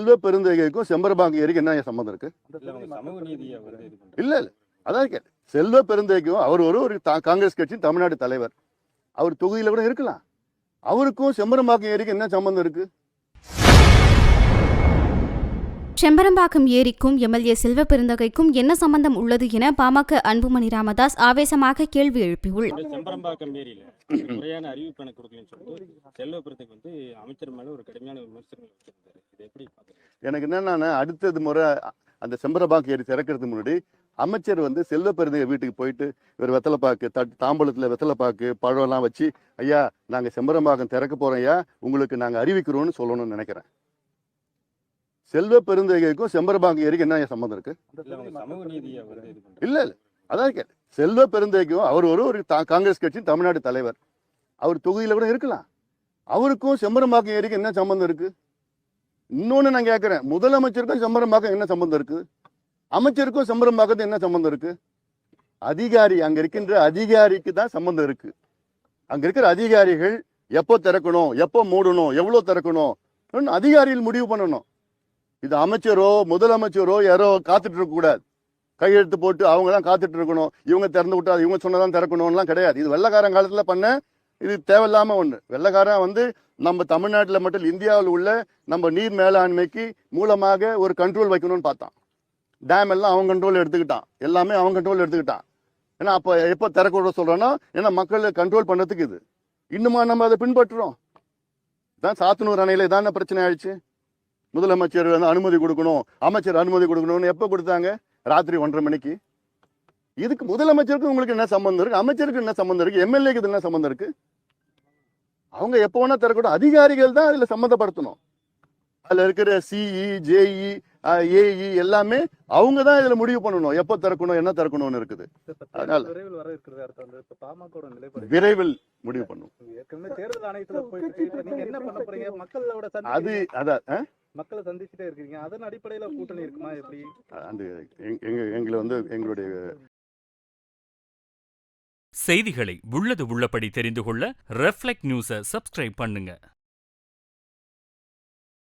செல்வ பெருந்தகைக்கும் செம்பரபாக்கம் ஏரிக்கு என்ன சம்மந்தம் இருக்கு? இல்ல இல்ல, அதான் கேட்டேன். செல்வ பெருந்தகைக்கும் அவர் ஒரு காங்கிரஸ் கட்சியின் தமிழ்நாடு தலைவர், அவர் தொகுதியில கூட இருக்கலாம். அவருக்கும் செம்பரம்பாக்கம் ஏரிக்கு என்ன சம்பந்தம் இருக்கு? செம்பரம்பாக்கம் ஏரிக்கும் எம்எல்ஏ செல்வ பெருந்தகைக்கும் என்ன சம்பந்தம் உள்ளது என பாமக அன்புமணி ராமதாஸ் ஆவேசமாக கேள்வி எழுப்பியுள்ளார். செம்பரம்பாக்கம் ஏரியில முறையான அறிவிப்பு எனக்கு கொடுக்கலன்னு சொல்லிட்டு செல்வ பெருந்தகை அமைச்சர் மேல ஒரு கடுமையான விமர்சனம் வச்சிருந்தாரு. இது எப்படி பாக்குறீங்க? எனக்கு என்னன்னா, அடுத்தது முறை அந்த செம்பரம்பாக்கம் ஏரி திறக்கிறதுக்கு முன்னாடி அமைச்சர் செல்வ பெருந்தகை வீட்டுக்கு போயிட்டு இவர் வெத்தலைப்பாக்கு தாம்பலத்துல வெத்தலைப்பாக்கு பழம் எல்லாம் வச்சு, ஐயா நாங்க செம்பரம்பாக்கம் திறக்க போறோம் ஐயா, உங்களுக்கு நாங்க அறிவிக்கிறோம்னு சொல்லணும்னு நினைக்கிறேன். செல்வ பெருந்தகைக்கும் செம்பரம்பாக்கம் ஏரிக்கு என்ன சம்பந்தம் இருக்கு? இல்ல இல்ல, அதான் கேட்டேன். செல்வ பெருந்தகைக்கும் அவர் ஒரு காங்கிரஸ் கட்சியின் தமிழ்நாடு தலைவர், அவர் தொகுதியில கூட இருக்கலாம். அவருக்கும் செம்பரம்பாக்கம் ஏரிக்கு என்ன சம்பந்தம் இருக்கு? இன்னொன்னு நான் கேட்கிறேன், முதலமைச்சருக்கும் செம்பரம்பாக்கம் என்ன சம்பந்தம் இருக்கு? அமைச்சருக்கும் செம்பரம்பாக்கத்துக்கு என்ன சம்பந்தம் இருக்கு? அதிகாரி, அங்க இருக்கின்ற அதிகாரிக்கு தான் சம்பந்தம் இருக்கு. அங்க இருக்கிற அதிகாரிகள் எப்போ திறக்கணும், எப்போ மூடணும், எவ்வளவு திறக்கணும் அதிகாரிகள் முடிவு பண்ணணும். இது அமைச்சரோ முதலமைச்சரோ யாரோ காத்துட்டு இருக்க கூடாது. கையெழுத்து போட்டு அவங்க தான் காத்துட்டு இருக்கணும், இவங்க திறந்து விட்டா இவங்க சொன்னதான் திறக்கணும்லாம் கிடையாது. இது வெள்ளக்காரன் காலத்துல பண்ண, இது தேவையில்லாம ஒண்ணு. வெள்ளக்காரன் நம்ம தமிழ்நாட்டில் மட்டும் இந்தியாவில் உள்ள நம்ம நீர் மேலாண்மைக்கு மூலமாக ஒரு கண்ட்ரோல் வைக்கணும்னு பார்த்தான். டேம் எல்லாம் அவன் கண்ட்ரோல் எடுத்துக்கிட்டான், எல்லாமே அவன் கண்ட்ரோல் எடுத்துக்கிட்டான். ஏன்னா அப்போ எப்போ திறக்க சொல்றோன்னா, ஏன்னா மக்களை கண்ட்ரோல் பண்ணுறதுக்கு இது. இன்னுமா நம்ம அதை பின்பற்றுறோம்? தான் சாத்தனூர் அணையில தானே பிரச்சனை ஆயிடுச்சு. முதலமைச்சர் அனுமதி கொடுக்கணும், அமைச்சர் அனுமதி கொடுக்கணும்னு எப்போ கொடுத்தாங்க? ராத்திரி 1:30 மணிக்கு. இதுக்கு முதலமைச்சருக்கு உங்களுக்கு என்ன சம்பந்தம் இருக்கு? அமைச்சருக்கு என்ன சம்பந்தம் இருக்கு? எம்எல்ஏக்கு என்ன சம்பந்தம் இருக்கு? அவங்க எப்போ வேணா திறக்கட்டும். அதிகாரிகள் தான் அதுல சம்மந்தப்படுத்தணும். அதுல இருக்கிற சிஇ, ஜேஇ, ஏஇ எல்லாமே அவங்க தான் இதுல முடிவு பண்ணணும், எப்போ திறக்கணும், என்ன திறக்கணும்னு இருக்குது. அதனால விரைவில் முடிவு பண்ணும். அது அதான் மக்களை சந்திச்சுட்டே இருக்கீங்க, அதன் அடிப்படையில கூட்டணி இருக்குமா எப்படி? எங்களை எங்களுடைய செய்திகளை உள்ளது உள்ளபடி தெரிந்து கொள்ள ரெஃப்ளெக்ட் நியூஸை சப்ஸ்கிரைப் பண்ணுங்க.